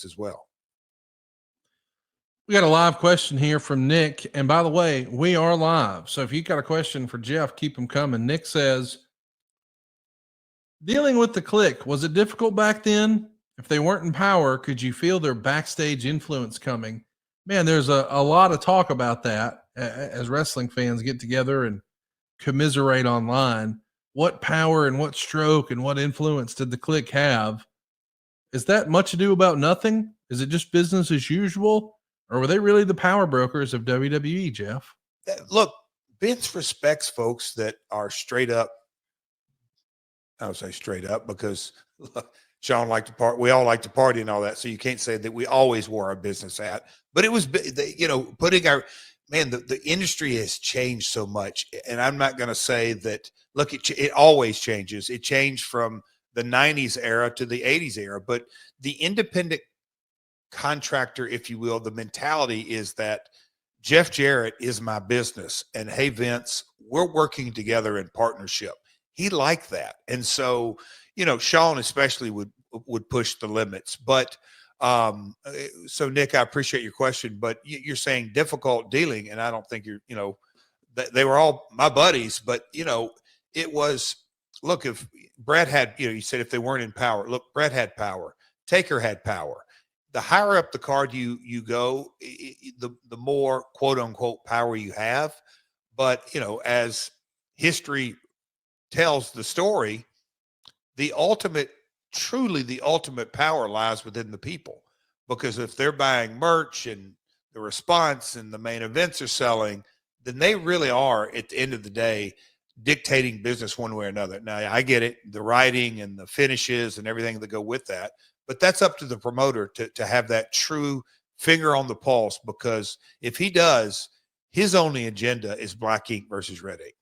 as well. We got a live question here from Nick. And by the way, we are live. So if you got a question for Jeff, keep them coming. Nick says, dealing with the Kliq, was it difficult back then? If they weren't in power, could you feel their backstage influence coming? Man, there's a lot of talk about that as wrestling fans get together and commiserate online. What power and what stroke and what influence did the Kliq have? Is that much ado about nothing? Is it just business as usual? Or were they really the power brokers of WWE, Jeff? Look, Vince respects folks that are straight up. I would say straight up because Sean liked to party. We all like to party and all that. So you can't say that we always wore our business hat. But it was, putting our man. The industry has changed so much, and I'm not going to say that. Look, it always changes. It changed from the '90s era to the '80s era, but the independent contractor, if you will, the mentality is that Jeff Jarrett is my business, and hey, Vince, we're working together in partnership. He liked that, and so Sean especially would push the limits. But so Nick, I appreciate your question, but you're saying difficult dealing, and I don't think they were all my buddies, but it was. Look, if Brad had, you said if they weren't in power. Look, Brad had power. Taker had power. The higher up the card you go, the more quote unquote power you have. But as history tells the story, truly the ultimate power lies within the people. Because if they're buying merch and the response and the main events are selling, then they really are, at the end of the day, dictating business one way or another. Now, I get it, the writing and the finishes and everything that go with that, but that's up to the promoter to have that true finger on the pulse, because if he does, his only agenda is black ink versus red ink.